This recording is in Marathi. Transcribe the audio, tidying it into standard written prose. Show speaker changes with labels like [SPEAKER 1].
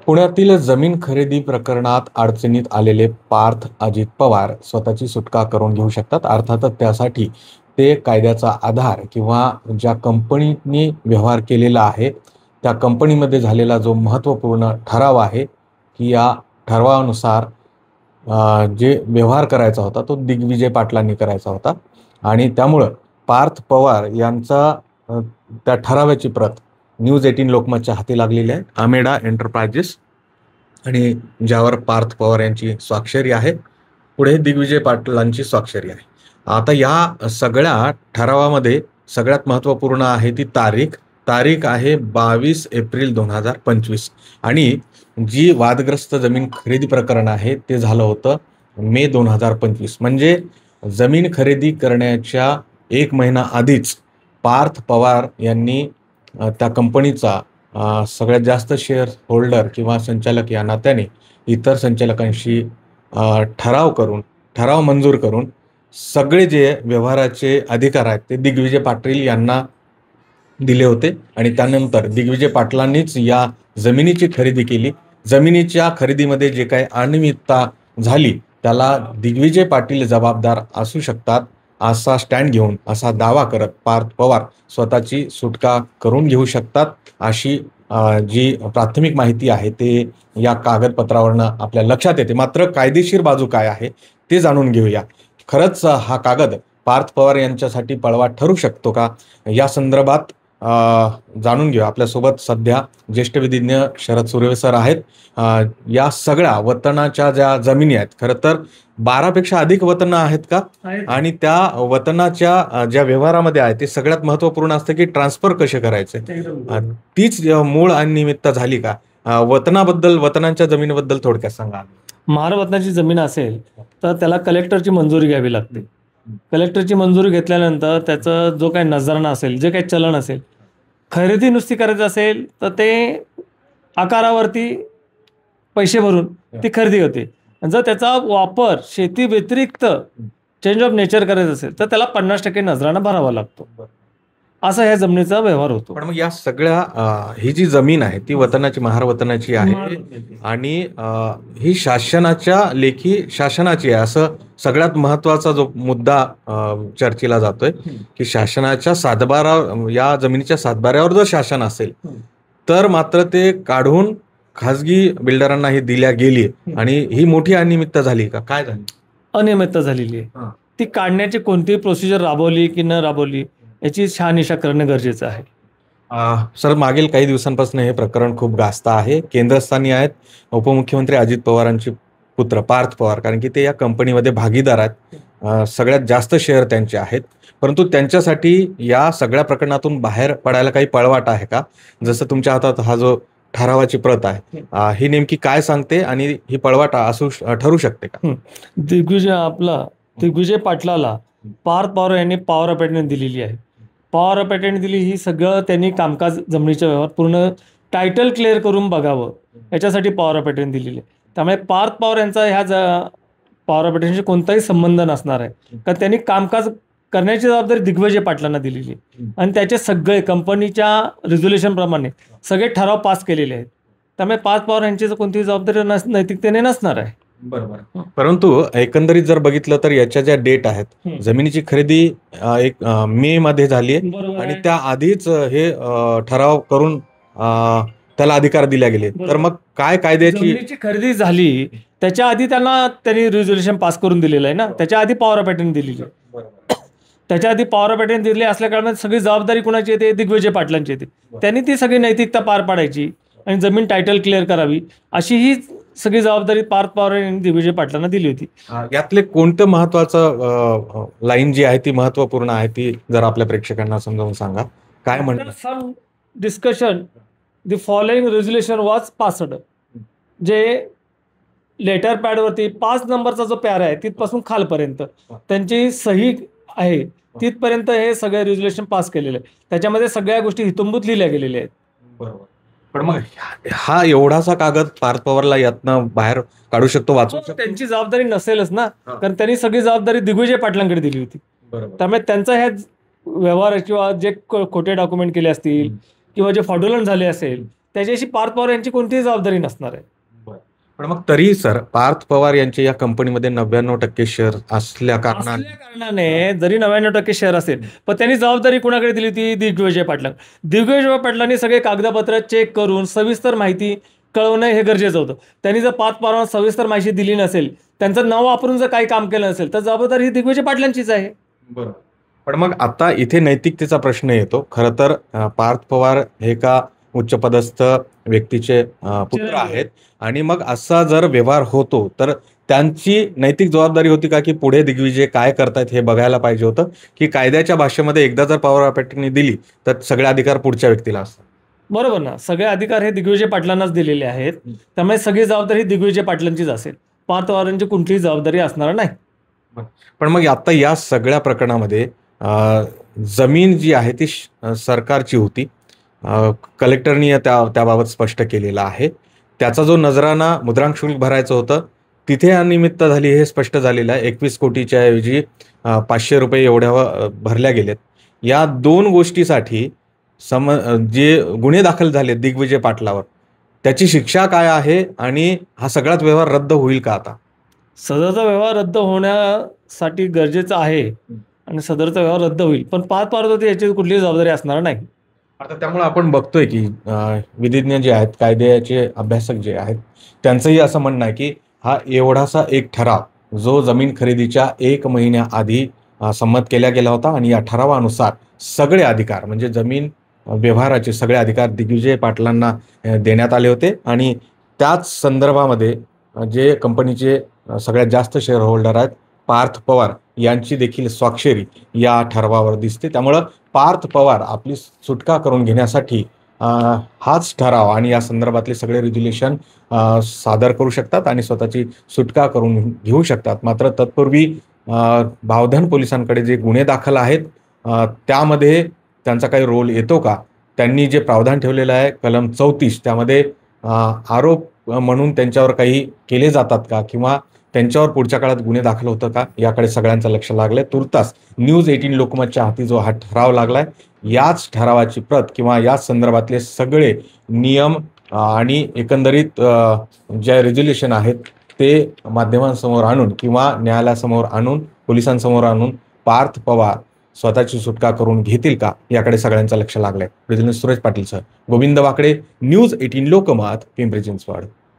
[SPEAKER 1] पुण्यातील जमीन खरेदी प्रकरणात अडचणीत आलेले पार्थ अजित पवार स्वतःची सुटका करून घेऊ शकतात. अर्थातच त्यासाठी ते कायद्याचा आधार किंवा ज्या कंपनीने व्यवहार केलेला आहे त्या कंपनीमध्ये झालेला जो महत्त्वपूर्ण ठराव आहे की या ठरावानुसार जे व्यवहार करायचा होता तो दिग्विजय पाटलांनी करायचा होता आणि त्यामुळं पार्थ पवार यांचा त्या ठरावाची प्रत न्यूज 18 लोकमतच्या हाती लागलेली आहे. अमेडा एंटरप्राइजेस आणि ज्यावर पार्थ पवार यांची स्वाक्षरी आहे. पुढे दिग्विजय पाटलांची स्वाक्षरी आहे. आता या सगळ्या ठरावामध्ये सगळ्यात महत्त्वपूर्ण आहे ती तारीख. तारीख आहे 22 एप्रिल 2025 आणि जी वादग्रस्त जमीन खरेदी प्रकरण आहे ते झालं होतं मे 2025. म्हणजे जमीन खरेदी करण्याच्या 1 महिना आधीच पार्थ पवार यांनी त्या कंपनीचा सगळ्यात जास्त शेअर होल्डर किंवा संचालक या नात्याने इतर संचालकांशी ठराव मंजूर करून सगळे जे व्यवहाराचे अधिकार आहेत ते दिग्विजय पाटील यांना दिले होते आणि त्यानंतर दिग्विजय पाटलांनीच या जमिनीची खरेदी केली. जमिनीच्या खरेदीमध्ये जे काही अनियमितता झाली त्याला दिग्विजय पाटील जबाबदार असू शकतात असा स्टँड घेऊन असा दावा करत पार्थ पवार स्वतःची सुटका करून घेऊ शकतात अशी जी प्राथमिक माहिती आहे ते या कागदपत्रावरनं आपल्या लक्षात येते. मात्र कायदेशीर बाजू काय आहे ते जाणून घेऊया. खरंच हा कागद पार्थ पवार यांच्यासाठी पळवाट ठरू शकतो का या संदर्भात जाणून घेऊया. आपल्यासोबत सध्या ज्येष्ठ विधिज्ञ शरद सुर्वे सर आहेत. या सगळ्या वतनाच्या ज्या जमिनी आहेत खरं तर 12पेक्षा अधिक वतनं आहेत का आणि त्या वतनाच्या ज्या व्यवहारामध्ये आहे ते सगळ्यात महत्त्वपूर्ण असतं की ट्रान्सफर कसे करायचे. तीच मूळ अनियमितता झाली का. वतनांच्या जमिनीबद्दल थोडक्यात सांगा.
[SPEAKER 2] महारवतनाची जमीन असेल तर त्याला कलेक्टरची मंजुरी घ्यावी लागते. कलेक्टरची मंजुरी घेतल्यानंतर त्याचा जो काही नजराणा असेल जे काही चलन असेल खरेदी नुसती करायचं असेल तर ते आकारावरती पैसे भरून ती खरेदी होते. जर त्याचा वापर शेती व्यतिरिक्त चेंज ऑफ नेचर करायचं असेल तर त्याला 50% नजराणा भरावा लागतो. असा ह्या जमिनीचा व्यवहार होतो.
[SPEAKER 1] पण मग या सगळ्या ही जी जमीन आहे ती वतनाची महारवतनाची आहे आणि ही लेखी शासनाची आहे असं सगळ्यात महत्वाचा जो मुद्दा चर्चेला जातोय की शासनाच्या सातबारा या जमिनीच्या सातबाऱ्यावर जर शासन असेल तर मात्र ते काढून खाजगी बिल्डरांना ही दिल्या गेली आणि ही मोठी अनियमितता झाली का. काय झाली.
[SPEAKER 2] अनियमितता झालेली आहे. ती काढण्याची कोणतीही प्रोसिजर राबवली की न राबवली याची शहानिशा करणं गरजेचं आहे.
[SPEAKER 1] सर मागील काही दिवसांपासून हे प्रकरण खूप गाजत आहे. केंद्रस्थानी आहेत उपमुख्यमंत्री अजित पवारांचे पुत्र पार्थ पवार कारण की ते या कंपनीमध्ये भागीदार आहेत. सगळ्यात जास्त शेअर त्यांचे आहेत. परंतु त्यांच्यासाठी या सगळ्या प्रकरणातून बाहेर पडायला काही पळवाट आहे का. जसं तुमच्या हातात हा जो ठरावाची प्रत आहे ही नेमकी काय सांगते आणि ही पळवाट ठरू शकते का.
[SPEAKER 2] दिग्विजय पाटलाला पार्थ पवार यांनी पॉवर ऑफ अटर्नी दिलेली आहे. पॉवर ऑफ अटर्नी दिली ही सगळं त्यांनी कामकाज जमिनीच्या व्यवहार पूर्ण टायटल क्लिअर करून बघावं याच्यासाठी पॉवर ऑफ अटर्नी दिलेली आहे. त्यामुळे पार्थ पवार यांचा ह्या पॉवर ऑफ अटर्नीशी कोणताही संबंध नसणार आहे कारण त्यांनी कामकाज करण्याची जबाबदारी दिग्विजय पाटलांना दिलेली आहे आणि त्याचे सगळे कंपनीच्या रिझोल्युशन प्रमाणे सगळे ठराव पास केलेले आहेत. त्यामुळे पार्थ पवार यांची कोणतीही जबाबदारी नैतिकतेने नसणार आहे.
[SPEAKER 1] बरोबर. परंतु एकंदरीत जर बघितलं तर याच्या ज्या डेट आहेत जमिनीची खरेदी 1 मे मध्ये झाली आहे आणि त्या आधीच हे ठराव करून त्याला अधिकार दिले गेले. तर मग काय कायद्याची
[SPEAKER 2] खरेदी झाली त्याच्या आधी त्यांनी रिझोल्युशन पास करून दिलेलं आहे ना. त्याच्या आधी पॉवर ऑफ अटर्नी दिलेली आहे. त्याच्या आधी पॉवर ऑफ अटर्नी दिली असल्या कारणाने सगळी जबाबदारी कुणाची येते दिग्विजय पाटलांची येते. त्यांनी ती सगळी नैतिकता पार पाडायची आणि जमीन टायटल क्लिअर करावी अशी ही सगळी जबाबदारी पार्थ पवार यांनी दिग्विजय पाटलांना दिली होती.
[SPEAKER 1] यातले कोणतं महत्वाचं लाईन जी आहे ती महत्वपूर्ण आहे ती जर आपल्या प्रेक्षकांना समजावून सांगा. काय म्हणतात.
[SPEAKER 2] Some discussion the following resolution was passed. जे लेटर पॅडवरती 5 नंबरचा जो पॅरा आहे तिथपासून खालपर्यंत त्यांची सही आहे तिथपर्यंत हे सगळे रेझोल्युशन पास केलेले आहे. त्याच्यामध्ये सगळ्या गोष्टी हितंभूत लिहिल्या गेलेल्या आहेत.
[SPEAKER 1] बरोबर. पण मग हा एवढासा कागद पार्थ पवारला यातनं बाहेर काढू शकतो वाचू शकतो.
[SPEAKER 2] त्यांची जबाबदारी नसेलच ना कारण त्यांनी सगळी जबाबदारी दिग्विजय पाटलांकडे दिली होती. त्यामुळे त्यांचा ह्या व्यवहार किंवा जे खोटे डॉक्युमेंट केले असतील किंवा जे फ्रॉडुलंट झाले असेल त्याच्याशी पार्थ पवार यांची कोणतीही जबाबदारी नसणार आहे.
[SPEAKER 1] पण मग तरी सर पार्थ पवार यांचे या कंपनीमध्ये 99% शेअर असल्या कारणाने
[SPEAKER 2] असल्या कारणाने जरी 99% शेअर असेल, पण त्यांनी जबाबदारी कुणाकडे दिली होती? दिग्विजय पाटलां. दिग्विजय पाटलांनी सगळे कागदपत्र चेक करून सविस्तर माहिती कळवणं हे गरजेचं होतं. त्यांनी जर पार्थ पवारांना सविस्तर माहिती दिली नसेल, त्यांचं नाव वापरून जर काही काम केलं नसेल, तर जबाबदारी ही दिग्विजय पाटलांचीच आहे.
[SPEAKER 1] बरोबर. पण मग आता इथे नैतिकतेचा प्रश्न येतो. खरं तर पार्थ पवार हे का उच्चपदस्थ व्यक्तीचे पुत्र
[SPEAKER 2] चिरंजीव.
[SPEAKER 1] आहेत आणि मग असा जर व्यवहार होतो तर त्यांची नैतिक जबाबदारी होती का की पुढे दिग्विजय काय करतायत हे बघायला पाहिजे होतं, की कायद्याच्या भाषेमध्ये एकदा जर पॉवर ऑफ अटर्नी दिली तर सगळे अधिकार पुढच्या व्यक्तीला असतात.
[SPEAKER 2] बरोबर ना, सगळे अधिकार हे दिग्विजय पाटलांनाच दिलेले आहेत. त्यामुळे सगळी जबाबदारी ही दिग्विजय पाटलांचीच असेल. पार्थ पवारांची कुठलीही जबाबदारी असणार नाही.
[SPEAKER 1] पण मग आता या सगळ्या प्रकरणामध्ये जमीन जी आहे ती सरकारची होती. कलेक्टरनी त्याबाबत स्पष्ट केलेलं आहे. त्याचा जो नजराना मुद्रांक शुल्क भरायचं होतं तिथे अनियमितता झाली हे स्पष्ट झालेलं आहे. 21 कोटीच्या ऐवजी 500 रुपये एवढ्या भरल्या गेलेत. या 2 गोष्टीसाठी जे गुन्हे दाखल झाले दिग्विजय पाटलावर त्याची शिक्षा काय आहे आणि हा सगळाच व्यवहार रद्द होईल का आता?
[SPEAKER 2] सदरचा व्यवहार रद्द होण्यासाठी गरजेचं आहे आणि सदरचा व्यवहार रद्द होईल, पण पार्थ पवार याची कुठलीही जबाबदारी असणार नाही.
[SPEAKER 1] आता त्यामुळे आपण बघतोय की विधिज्ञ जे आहेत, कायद्याचे अभ्यासक जे आहेत, त्यांचंही असं म्हणणं आहे की हा एवढासा एक ठराव जो जमीन खरेदीच्या 1 महिन्याआधी संमत केला गेला होता आणि या ठरावानुसार सगळे अधिकार म्हणजे जमीन व्यवहाराचे सगळे अधिकार दिग्विजय पाटलांना देण्यात आले होते आणि त्याच संदर्भामध्ये जे कंपनीचे सगळ्यात जास्त शेअर होल्डर आहेत पार्थ पवार यांची देखील स्वाक्षरी या ठरावावर दिसते. त्यामुळं पार्थ पवार आपली सुटका करून घेण्यासाठी हाच ठराव आणि या संदर्भातले सगळे रेग्युलेशन सादर करू शकतात आणि स्वतःची सुटका करून घेऊ शकतात. मात्र तत्पूर्वी भावधन पोलिसांकडे जे गुन्हे दाखल आहेत त्यामध्ये त्यांचा काही रोल येतो का? त्यांनी जे प्रावधान ठेवलेलं आहे कलम 34 त्यामध्ये आरोप म्हणून त्यांच्यावर काही केले जातात का किंवा त्यांच्यावर पुढच्या काळात गुन्हे दाखल होतं का याकडे सगळ्यांचं लक्ष लागलंय. तुर्तास न्यूज 18 लोकमतच्या हाती जो हा ठराव लागलाय याच ठरावाची प्रत किंवा याच संदर्भातले सगळे नियम आणि एकंदरीत जे रेग्युलेशन आहेत ते माध्यमांसमोर आणून किंवा न्यायालयासमोर आणून पोलिसांसमोर आणून पार्थ पवार स्वतःची सुटका करून घेतील का याकडे सगळ्यांचं लक्ष लागलंय. सुरेश पाटील सर, गोविंद वाकडे, न्यूज 18 लोकमत, पिंपरी चिंचवड.